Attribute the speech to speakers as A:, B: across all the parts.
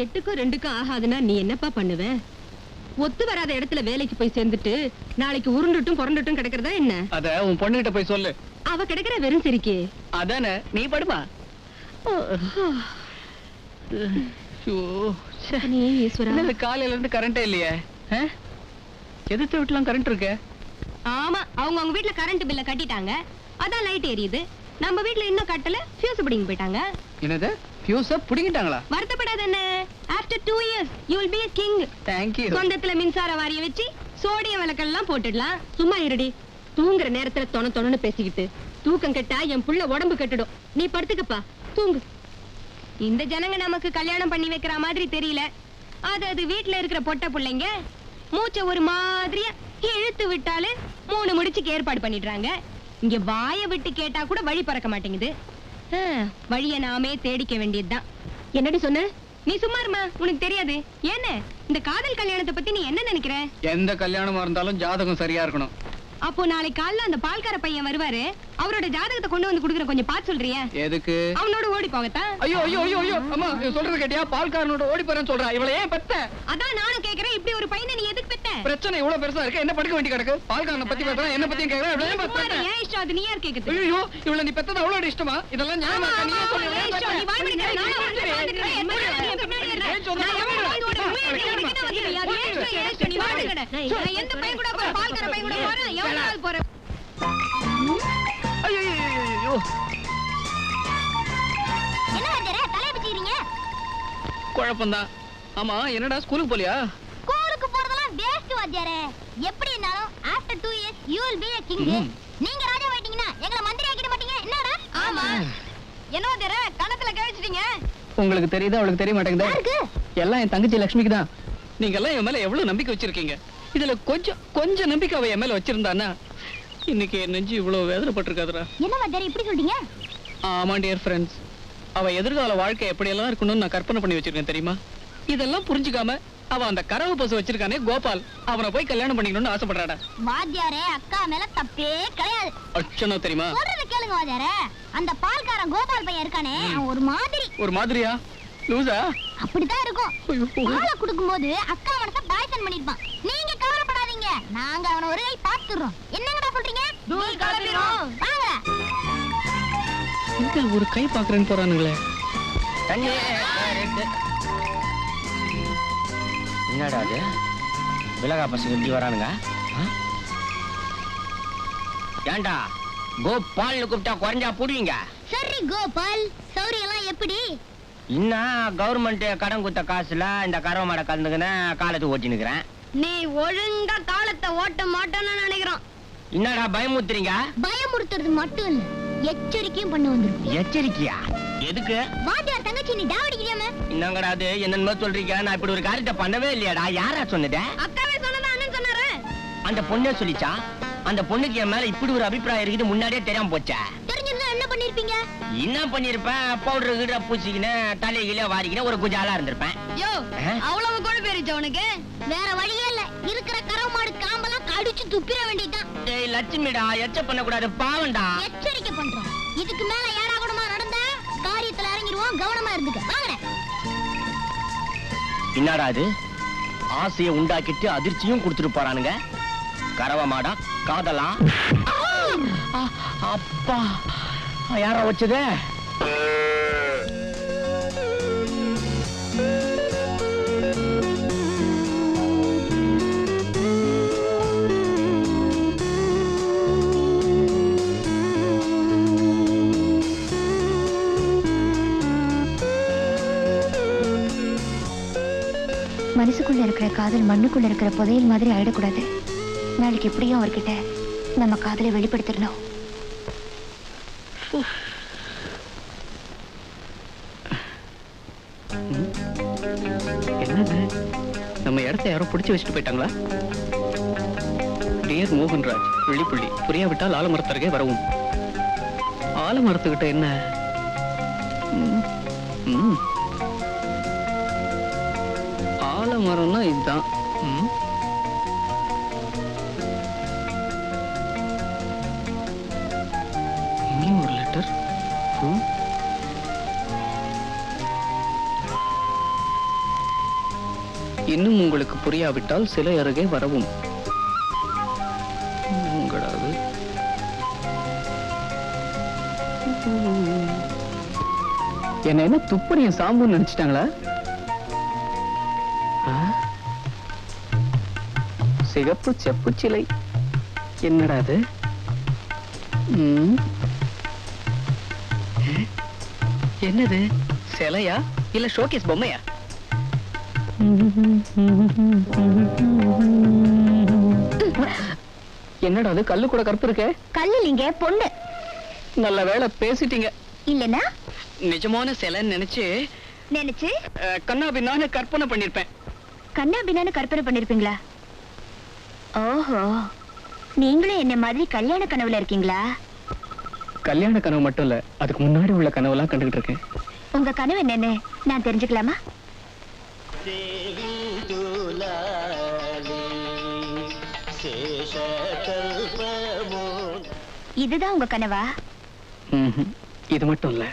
A: 8க்கும் 2க்கும் ஆகாதுன்னா நீ என்னப்பா பண்ணுவ? ஒத்து வராத இடத்துல வேலைக்கு போய் சேர்ந்துட்டு நாளைக்கு உருண்டுட்டும் புரண்டுட்டும் கிடக்கிறதா என்ன?
B: அத உன் பொண்ணுகிட்ட போய் சொல்லு.
A: அவ கிடக்கிற வெறும் சிரிக்கே.
B: அதானே, நீ படுமா. காலையில இருந்து கரண்டே இல்லையே. எதிர்த்து வீட்டுலாம் கரண்ட் இருக்கு.
A: ஆமா, அவங்க வீட்டுல கரண்ட் பில்ல கட்டிட்டாங்க, அதான் லைட் எரியுது. நம்ம வீட்டுல இன்னும் கட்டல, ஃபியூஸ் பிடிங்க போயிட்டாங்க.
B: என்னது, ஃபியூஸ பிடிங்கிட்டாங்களா?
A: வருத்தப்படாத என்ன, after 2 years you will be a king.
B: Thank you.
A: சொந்தத்துல மின்சார வாரிய வச்சு சோடியம் விளக்கெல்லாம் போட்டுடலாம். சும்மா இருடி. தூங்குற நேரத்துல தொண பேசிக்கிட்டு தூக்கம் கெட்டா என் புள்ள உடம்பு கெட்டுடும். நீ படுத்துக்கப்பா, தூங்கு. இந்த ஜனங்க நமக்கு கல்யாணம் பண்ணி வைக்கிற மாதிரி தெரியல. அது வீட்டுல இருக்கிற பொட்ட பிள்ளைங்க மூச்சை ஒரு மாதிரியா இழுத்து விட்டாலே 3 முடிச்சுக்கு ஏற்பாடு பண்ணிடுறாங்க. இங்க வாய விட்டு கேட்டா கூட வழி பறக்க மாட்டேங்குது. வழிய நாமே தேடிக்க வேண்டியதுதான். என்னடி சொன்ன? நீ சும்மா இருமா, உனக்கு தெரியாது. என்ன இந்த காதல் கல்யாணத்தை பத்தி நீ என்ன நினைக்கிற?
B: எந்த கல்யாணமா இருந்தாலும் ஜாதகம் சரியா இருக்கணும்.
A: அப்போ நாளை காலைல அந்த பால்கார பையன் வருவாரு, அவரோட ஜாதகத்தை கொண்டு வந்து குடுக்குற, கொஞ்சம் பாத்து சொல்றியா?
B: எதுக்கு?
A: அவனோட ஓடி போகத்தான்.
B: ஐயோ ஐயோ ஐயோ ஐயோ, அம்மா சொல்றது கேட்டியா? பால்காரனோட ஓடி போறேன்னு சொல்றா. இவளை ஏன் பெத்த?
A: அதான் நானும் கேக்குறேன், இப்படி ஒரு பையனை நீ எதுக்கு பெத்த?
B: பிரச்சனை இவ்வளவு பெருசா இருக்கு, என்ன படுக்க வேண்டி கிடக்கு? பால்காரனை பத்தி பேசுறா, என்ன பத்தியும் கேக்குறா. இவளை ஏன் பெத்த?
A: ஏன் இஷ்டம் அது, நீ யார் கேக்குது?
B: ஐயோ, இவளை நீ பெத்தது அவளோட இஷ்டமா? இதெல்லாம் நியாயமா இருக்கா? நீயே சொல்லு.
A: நீ வாய் மூடிக்க. நான் வந்துட்டேன். என்ன பின்னாடி இருக்க? நான் எந்த பையன் கூட போற, பால்கார பையன் கூட போறேன், எவ்வளவு போறேன்.
B: குழப்பம்தான். ஆமா, என்னடா ஸ்கூலுக்கு போலியா?
C: ஸ்கூலுக்கு போறதெல்லாம் வேஸ்ட் வாத்தியாரே. எப்படி இருந்தாலும் after 2 years you will be a king. நீங்க ராஜா ஆயிட்டீங்கன்னா எங்களை மந்திரி ஆக்கிட மாட்டீங்க என்னடா?
A: ஆமா. என்ன வாத்தியாரே கணக்குல கழிச்சிட்டீங்க?
B: உங்களுக்கு தெரியுதா? அவளுக்கு தெரிய மாட்டேங்குது. எல்லாம் என் தங்கச்சி லட்சுமிக்கு தான். நீங்க எல்லாம் என் மேல எவ்வளவு நம்பிக்கை வச்சிருக்கீங்க. இதுல கொஞ்சம் நம்பிக்கை அவ என் மேல வச்சிருந்தானா இன்னைக்கு என் நெஞ்சு இவ்வளவு வேதனைப்பட்டிருக்காதுடா.
C: என்ன வாத்தியாரே இப்படி சொல்றீங்க?
B: ஆமா டியர் ஃப்ரெண்ட்ஸ், அவ எதிர்கால வாழ்க்கை எப்படி எல்லாம் இருக்கணும்னு நான் கற்பனை பண்ணி வச்சிருக்கேன் தெரியுமா? இதெல்லாம் புரிஞ்சுக்காம அவ அந்த கரவு பசு வச்சிருக்கானே கோபால், அவனை போய் கல்யாணம் பண்ணிக்கணும்னு ஆசைப்படுறாடா.
C: வாத்தியாரே அக்கா மேல தப்பே கிடையாது.
B: அச்சனோ தெரியுமா?
C: சொல்றத கேளுங்க வாத்தியாரே. அந்த பால்காரன் கோபால் பையன் இருக்கானே, ஒரு மாதிரி.
B: ஒரு மாதிரியா? லூசா?
C: அப்படிதான் இருக்கும். பாலை குடுக்கும்போது அக்கா மனச பாய்சன் பண்ணிருப்பான். நீங்க கவலைப்படாதீங்க, நாங்க அவனை ஒரு கை பாத்துறோம். என்னங்கடா சொல்றீங்க?
A: தூள் கலப்பிரோம்.
C: வாங்க.
B: இங்க ஒரு கை பாக்குறேன்னு போறானுங்களே.
D: என்னடா அது, விலகா பசங்க எப்படி வரானுங்க? ஏண்டா கோபால்னு கூப்பிட்டா குறைஞ்சா புடுவீங்க?
C: சரி கோபால், சௌரியெல்லாம் எப்படி?
D: இன்னும் கவர்மெண்ட் கடன் கொடுத்த காசுல இந்த கரவ மாட கலந்துக்கின காலத்தை ஓட்டினுக்கிறேன்.
A: நீ ஒழுங்கா காலத்தை ஓட்ட மாட்டேன்னு நினைக்கிறோம்.
D: என்னடா பயமுறுத்துறீங்க?
C: பயமுறுத்துறது மட்டும் இல்ல, எச்சரிக்கையும் பண்ண வந்துரும்.
D: எச்சரிக்கையா? எதுக்கு?
C: வாத்தியார் தங்கச்சி நீ டாவடிக்கிறியாமே.
D: என்னங்கடா அது, என்னன்னு சொல்றீங்க? நான் இப்படி ஒரு காரியத்தை பண்ணவே இல்லையாடா. யாரா சொன்னது?
A: அக்காவே சொன்னதா அண்ணன் சொன்னாரு.
D: அந்த பொண்ணே சொல்லிச்சா? அந்த பொண்ணுக்கு என் மேல இப்படி ஒரு அபிப்பிராயம் இருக்குது முன்னாடியே தெரியாம போச்சா?
C: தெரிஞ்சிருந்தா என்ன பண்ணிருப்பீங்க?
D: என்ன பண்ணிருப்பேன்? பவுடர் கீழ பூசிக்கின தலையில வாரிக்கின ஒரு குஜாலா இருந்திருப்பேன்.
A: யோ, அவ்வளவு கூட பேரிச்ச உனக்கு?
C: வேற வழியே இல்ல, இருக்கிற கரவு மாடு காம்பெல்லாம் கடிச்சு துப்பிட வேண்டியதுதான்.
D: டேய் லட்சுமிடா, எச்ச பண்ண கூடாது, பாவண்டா.
C: எச்சரிக்கை பண்றோம். இதுக்கு மேல ஏடா கூடமா நடந்தா காரியத்துல இறங்கிடுவோம், கவனமா இருந்துக்க. வாங்கடா.
D: என்னடா அது, ஆசையை உண்டாக்கிட்டு அதிர்ச்சியும் கொடுத்துட்டு போறானுங்க. கரவ மாடா காதலா? அப்பா, யாரா வச்சது?
E: மனசுக்குள்ள இருக்கிற காதல் மண்ணுக்குள்ள இருக்கிற புதையல் மாதிரி ஆயிடக்கூடாது. நாளைக்கு எப்படியும் அவர்கிட்ட நம்ம காதலை வெளிப்படுத்திடணும்.
B: என்னது, நம்ம இடத்தை யாரோ பிடிச்சு வச்சுட்டு போயிட்டாங்களா? டியர் மோகன்ராஜ், வெள்ளிப்புள்ளி, புரியாவிட்டால் ஆலமரத்தருகே வரவும். ஆலமரத்துக்கிட்ட என்ன? ஆலமரம்னா இதுதான். இங்கேயும் ஒரு லெட்டர். இன்னும் உங்களுக்கு புரியாவிட்டால் சிலை அருகே வரவும். உங்களாவது என்ன துப்பறியும் சாம்புன்னு நினைச்சிட்டாங்களா? சிகப்பு செப்பு சிலை என்னடா அது? என்னது? சிலையா இல்ல ஷோகேஸ் பொம்மையா? என்னடா அது? கல்லு கூட கருப்பு இருக்க?
E: கல்லு இல்லைங்க, பொண்ணு.
B: நல்ல வேளை பேசிட்டீங்க.
E: இல்லனா
B: நிஜமான சிலைன்னு நினைச்சு கண்ணா பின்னான்னு கற்பனை பண்ணிருப்பேன்.
E: கண்ணா பின்னான்னு கற்பனை பண்ணிருப்பீங்களா? ஓஹோ, நீங்களும் என்ன மாதிரி கல்யாண கனவுல இருக்கீங்களா?
B: கல்யாண கனவு மட்டும் இல்ல, அதுக்கு முன்னாடி உள்ள கனவுலாம் கண்டுகிட்டு இருக்கேன்.
E: உங்க கனவு என்னன்னு நான் தெரிஞ்சுக்கலாமா? இதுதான் உங்க கனவா?
B: இது மட்டும் இல்ல.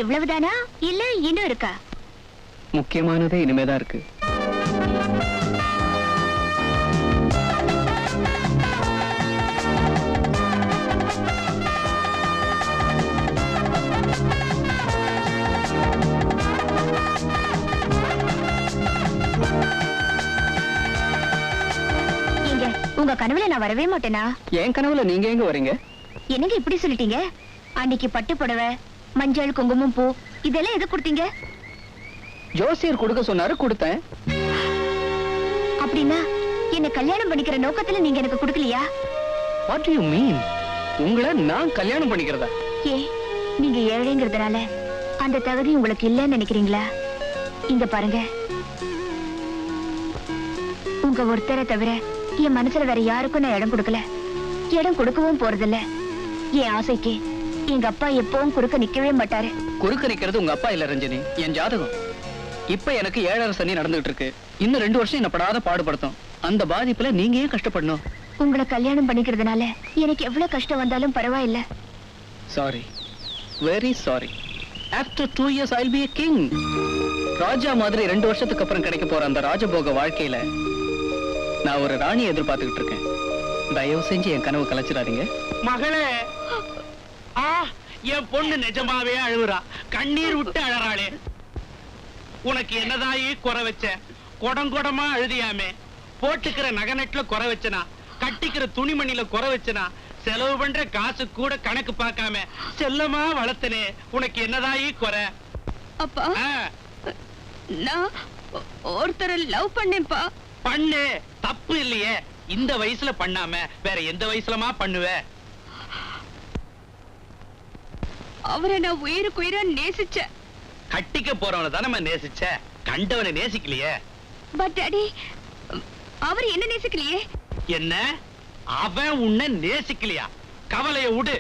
E: இவ்வளவுதானா இல்ல இன்னும் இருக்கா?
B: முக்கியமானதே இனிமேதான் இருக்கு.
E: உங்க கனவுல நான் வரவே மாட்டேனா?
B: என் கனவுல நீங்க எங்க வரீங்க?
E: என்னங்க இப்படி சொல்லிட்டீங்க? அன்னைக்கு பட்டு புடவை, மஞ்சள், குங்குமம், பூ இதெல்லாம் எது கொடுத்தீங்க?
B: ஜோசியர் கொடுக்க சொன்னாரு, கொடுத்தேன்.
E: அப்படின்னா என்ன கல்யாணம் பண்ணிக்கிற நோக்கத்துல நீங்க எனக்கு கொடுக்கலையா?
B: What do you mean? உங்களை நான் கல்யாணம் பண்ணிக்கிறதா?
E: ஏ, நீங்க ஏழைங்கிறதுனால அந்த தகுதி உங்களுக்கு இல்லைன்னு நினைக்கிறீங்களா? இங்க பாருங்க, உங்க ஒருத்தரை தவிர என் மனசுல வேற யாருக்கும் நான் இடம் கொடுக்கல, இடம் கொடுக்கவும் போறதில்ல. என் ஆசைக்கு எங்க அப்பா எப்பவும் குறுக்க நிக்கவே மாட்டாரு.
B: குறுக்க நிக்கிறது உங்க அப்பா இல்ல ரஞ்சனி, என் ஜாதகம். இப்ப எனக்கு 7.5 சனி நடந்துட்டு இருக்கு. இன்னும் 2 வருஷம் என்ன படாத பாடுபடுத்தும். அந்த பாதிப்புல நீங்க ஏன் கஷ்டப்படணும்?
E: உங்களை கல்யாணம் பண்ணிக்கிறதுனால எனக்கு எவ்வளவு கஷ்டம் வந்தாலும் பரவாயில்ல.
B: Sorry, very sorry. After 2 years I'll be a king. ராஜா மாதிரி 2 வருஷத்துக்கு அப்புறம் கிடைக்க போற அந்த ராஜபோக வாழ்க்கையில நான் ஒரு ராணி எதிர்பார்த்துக்கிட்டு இருக்கேன். தயவு செஞ்சு என் கனவு கலைச்சிடாதீங்க.
D: மகளே, என் பொண்ணு நிஜமாவே அழுகுறா. கண்ணீர் விட்டு அழறாளே. உனக்கு என்னதாயி குறை வச்ச? கொடங்கொடமா அழுதியாமே. போட்டுக்கிற நகநெட்ல குறை வச்சனா, கட்டிக்கிற துணிமணில குறை வச்சனா, செலவு பண்ற காசு கூட கணக்கு பார்க்காம செல்லமா வளர்த்தனே. உனக்கு என்னதாயி குறை?
A: அப்பா, நான் ஒருத்தரை லவ் பண்ணேன்ப்பா.
D: பண்ணு, தப்பு இல்லையே. இந்த வயசுல பண்ணாம வேற எந்த வயசுலமா பண்ணுவ?
A: அவரை நான் உயிருக்குயிரா நேசிச்சேன்.
D: கட்டிக்க போறவனை தானே நம்ம நேசிச்ச, கண்டவனை நேசிக்கலையே.
A: பட் டாடி, அவர் என்ன நேசிக்கலையே.
D: என்ன? அவன் உன்னை நேசிக்கலையா? கவலைய விடு.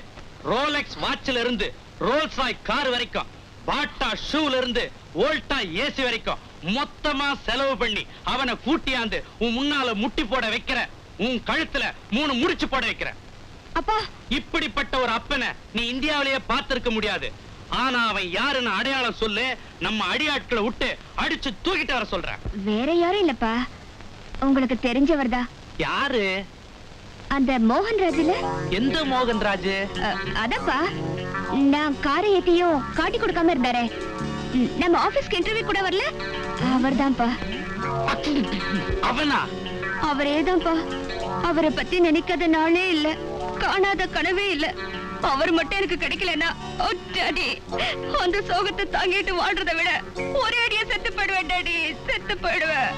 D: ரோலெக்ஸ் வாட்ச்ல இருந்து ரோல்ஸ் ராய் கார் வரைக்கும், பாட்டா ஷூல இருந்து வோல்டா ஏசி வரைக்கும் மொத்தமா செலவு பண்ணி அவனை கூட்டியாந்து உன் முன்னால முட்டி போட வைக்கிற, உன் கழுத்துல 3 முடிச்சு போட வைக்கிற.
A: அப்பா,
D: இப்படிப்பட்ட ஒரு அப்பனை நீ இந்தியாவிலேயே பார்த்திருக்க முடியாது. ஆனா அவன் யாருன்னு அடையாளம் சொல்லு. நம்ம அடியாட்களை விட்டு அடிச்சு தூக்கிட்டு வர சொல்றேன்.
E: வேற யாரும் இல்லப்பா, உங்களுக்கு தெரிஞ்சவர் தான்.
D: யாரு?
E: அந்த மோகன்ராஜ்ல.
D: எந்த மோகன்ராஜ்?
E: அதப்பா, நான் காரை ஏத்தியும் காட்டி கொடுக்காம இருந்தாரே, நம்ம ஆபீஸ்க்கு இன்டர்வியூ கூட வரல, அவர்தான்ப்பா.
D: அவனா?
A: அவரேதான்ப்பா. அவரை பத்தி நினைக்காத நாளே இல்ல, காணாத கனவே இல்ல. அவர் மட்டும் எனக்கு கிடைக்கலன்னா டாடி, அந்த சோகத்தை தாங்கிட்டு வாழ்றதை விட ஒரே அடியா செத்து போயிடுவேன் டாடி, செத்து போயிடுவேன்.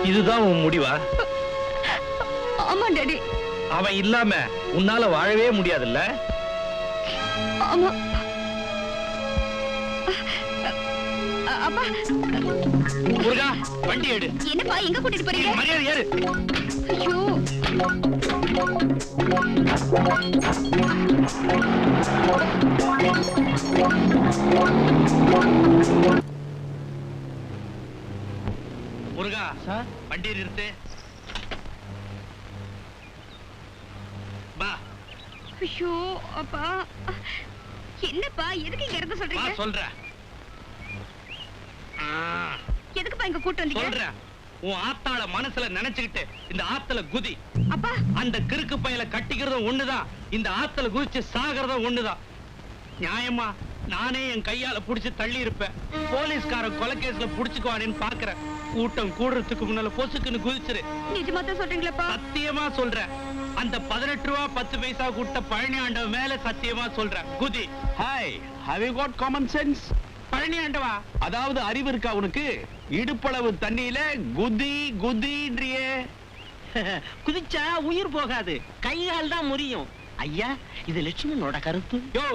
D: இதுதான் உன் முடிவா?
A: ஆமா டாடி.
D: அவன் இல்லாம உன்னால வாழவே முடியாதுல்ல?
A: ஆமா. அப்பா,
D: முருகா, வண்டி எடு.
A: என்னப்பா, எங்க கூட்டிட்டு போறீங்க?
D: மரியாதை ஏறு.
A: ஐயோ,
D: முருகா, வண்டி நிறுத்து.
A: ஐயோ அப்பா, என்னப்பா எதுக்கு இங்க இருந்து
D: வா
A: சொல்றீங்க?
D: சொல்றேன்.
A: எதுக்குப்பா இங்க கூட்டு வந்தீங்க?
D: சொல்றேன். உன் ஆத்தாள மனசுல நினைச்சுக்கிட்டு இந்த ஆத்துல குதி.
A: அப்பா
D: அந்த கிறுக்கு பையல கட்டிக்கிறதும் ஒண்ணுதான், இந்த ஆத்துல குதிச்சு சாகிறதும் ஒண்ணுதான். நியாயமா நானே என் கையால புடிச்சு தள்ளி இருப்பேன். போலீஸ்காரன் கொலைகேஸ்ல புடிச்சுக்குவானேன்னு பாக்குறேன். கூட்டம் கூடுறதுக்கு முன்னால பொசுக்குன்னு குதிச்சிரு.
A: நிஜமா தான் சொல்றீங்களாப்பா?
D: சத்தியமா சொல்றேன். அந்த 18 ரூபா 10 பைசா கூட்ட பழனி ஆண்டவ மேல சத்தியமா சொல்றேன். குதி.
F: Hi, have you got common sense?
D: Palani ஆண்டவா,
F: அதாவது அறிவு இருக்கா உனக்கு? இடுப்பளவு தண்ணியில குதி குதின்றியே.
G: குதிச்சா உயிர் போகாது, கைகால் தான் முறியும். ஐயா, இது லட்சுமணனோட கருத்து.
D: யோ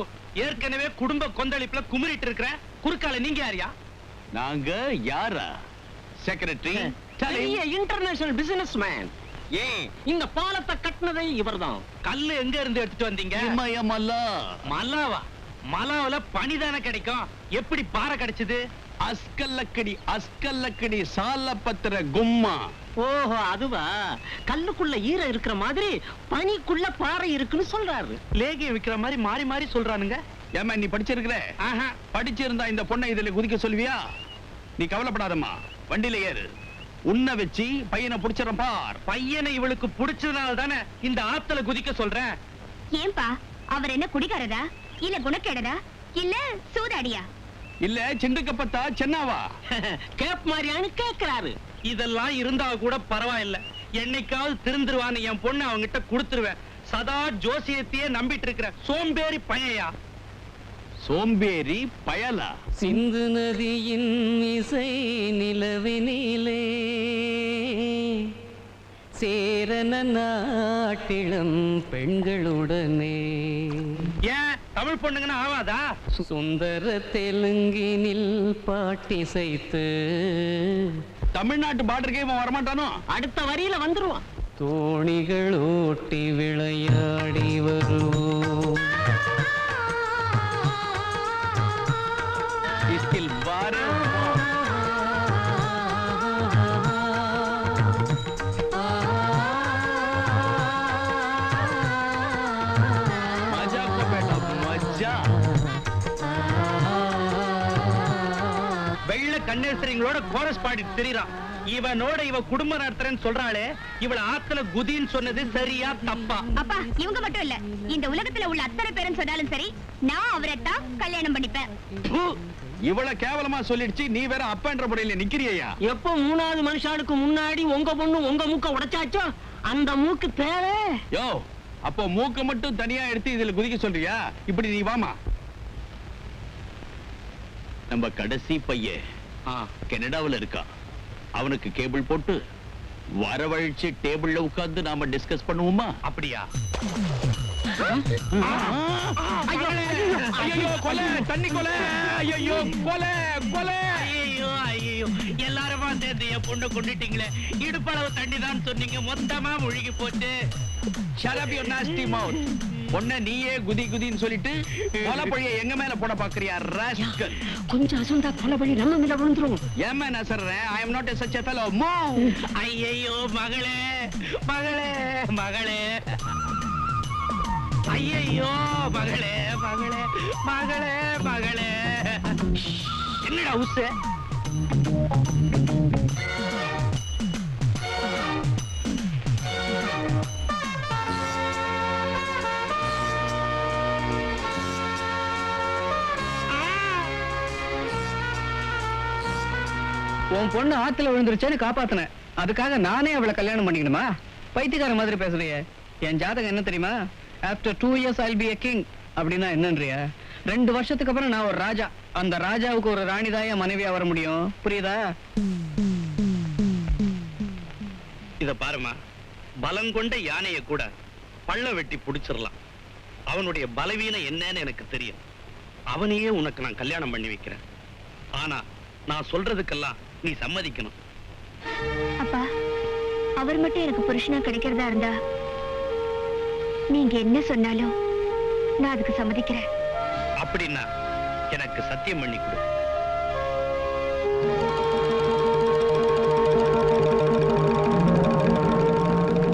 D: ஏற்கனவே குடும்ப கொந்தளிப்புல குமிரிட்டு இருக்கிற குறுக்கால நீங்க யாரியா?
F: நாங்க யாரா? செக்ரட்டரி.
G: பெரிய இன்டர்நேஷனல் பிசினஸ் மேன். ஏன் இந்த பாலத்தை கட்டினதே இவர்தான்.
D: கல்லு எங்க இருந்து எடுத்துட்டு வந்தீங்க?
F: இமயமல்லா.
D: மலாவா? மலாவில பனிதானே கிடைக்கும், எப்படி பாறை கிடைச்சது?
F: அஸ்கல்லக்கடி அஸ்கல்லக்கடி சாலப்பத்திர கும்மா.
G: ஓஹோ, அதுவா? கல்லுக்குள்ள ஈரம் இருக்கிற மாதிரி பனிக்குள்ள பாறை இருக்குன்னு சொல்றாரு.
D: லேகியம் விக்கிற மாதிரி மாறி மாறி சொல்றானுங்க.
F: ஏமா நீ படிச்சிருக்கிற?
D: ஆஹா.
F: படிச்சிருந்தா இந்த பொண்ணை இதுல குதிக்க சொல்வியா? நீ கவலைப்படாதம்மா, வண்டியில ஏறு. உன்னை வச்சு பையனை புடிச்சிடறேன் பார்.
D: பையனை இவளுக்கு புடிச்சதுனால தானே இந்த ஆத்துல குதிக்க சொல்றேன்.
E: ஏன்பா, அவர் என்ன குடிகாரரா இல்ல குணக்கேடரா இல்ல சூதாடியா?
F: இல்ல சிண்டுக்கப்பத்தா சென்னாவா?
G: கேப் மாதிரியான்னு கேக்குறாரு.
D: இதெல்லாம் இருந்தா கூட பரவாயில்ல, என்னைக்காவது திருந்துருவான்னு என் பொண்ணு அவங்கிட்ட கொடுத்துருவேன். சதா ஜோசியத்தையே நம்பிட்டு இருக்கிற சோம்பேறி பையயா.
F: சோம்பேறி பயலா?
B: சிந்து நதியின் இசை நிலவினிலே சேரன நாட்டிலும் பெண்களுடனே.
D: ஏன் தமிழ் பொண்ணுங்கன்னா ஆவாதா?
B: சுந்தர தெலுங்கினில் பாட்டிசைத்து
F: தமிழ்நாட்டு பார்டருக்கே இவன் வரமாட்டானோ?
G: அடுத்த வரியில வந்துருவான்.
B: தோணிகள் ஓட்டி விளையாடி வருவோம்.
F: இஸ்கில் பாரு. மஜா கோ பேட்டா மஜா.
D: வெள்ள கண்ணேசரிங்களோட கோரஸ் பாடிட்டு திரியறான். இவனோட இவ குடும்ப நடத்துறேன்னு சொல்றாளே, இவள ஆத்துல குதின்னு சொன்னது சரியா தப்பா?
E: அப்பா, இவங்க மட்டும் இல்ல, இந்த உலகத்துல உள்ள அத்தனை பேரும் சொன்னாலும் சரி, நான் அவரைத்தான் கல்யாணம் பண்ணிப்பேன்.
F: ப்பு, இவ்வளவு கேவலமா சொல்லிடுச்சு, நீ வேற அப்பன்ற முறையில நிக்கிறியா?
G: எப்போ 3வது மனுஷாளுக்கு முன்னாடி உங்க பொண்ணு உங்க மூக்க உடைச்சாச்சோ அந்த மூக்கு தேவை.
F: யோ, அப்போ மூக்க மட்டும் தனியா எடுத்து இதுல குதிக்க சொல்றியா? இப்படி நீ வாமா. நம்ம கடைசி பையன் கனடாவுல இருக்கா. அவனுக்கு கேபிள் போட்டு வரவழைச்சு டேபிள்ல உட்கார்ந்து நாம டிஸ்கஸ் பண்ணுவோமா?
D: அப்படியா?
F: ஐயோ கொலை, தண்ணி கொலை, ஐயோ கொலை கொலை.
D: ஐயோ ஐயோ, எல்லாருமா சேர்ந்து என் பொண்ணு கொண்டுட்டீங்களே. இடுப்பளவு தண்ணி தான் சொன்னீங்க, மொத்தமா முழுகி போச்சு.
F: Shut up your nasty mouth. பொண்ண நீயே குதி குதின்னு சொல்லிட்டு கொலை பழிய எங்க மேல போட பாக்குறியா ராஸ்கல்?
G: கொஞ்சம் அசந்தா கொலைபடி நம்ம மேல விழுந்துரும்.
F: ஏமா நான் சொல்றேன், I am not a such a fellow. Move.
D: ஐயோ மகளே மகளே மகளே, ஐயோ மகளே மகளே மகளே மகளே. என்னடா உசு?
B: உன் பொண்ணு ஆத்துல விழுந்துருச்சேன்னு காப்பாத்தினேன். அதுக்காக நானே அவளை கல்யாணம் பண்ணிக்கணுமா? பைத்தியக்கார மாதிரி பேசுறியே. என் ஜாதகம் என்ன தெரியுமா? After 2 years I'll be a king. அப்படின்னா என்னன்றியா? 2 வருஷத்துக்கு அப்புறம் நான் ஒரு ராஜா. அந்த ராஜாவுக்கு ஒரு ராணிதாய மனைவியா வர முடியும். புரியுதா?
D: இத பாருமா, பலம் கொண்ட யானையை கூட பள்ள வெட்டி புடிச்சிடலாம். அவனுடைய பலவீனம் என்னன்னு எனக்கு தெரியும். அவனையே உனக்கு நான் கல்யாணம் பண்ணி வைக்கிறேன். ஆனா நான் சொல்றதுக்கெல்லாம் நீ சம்மதிக்கணும்.
E: அப்பா, அவர் மட்டும் எனக்கு புருஷனா கிடைக்கிறதா இருந்தா நீங்க என்ன சொன்னாலும் நான் அதுக்கு சம்மதிக்கிறேன்.
D: அப்படின்னா எனக்கு சத்தியம் பண்ணி கொடு.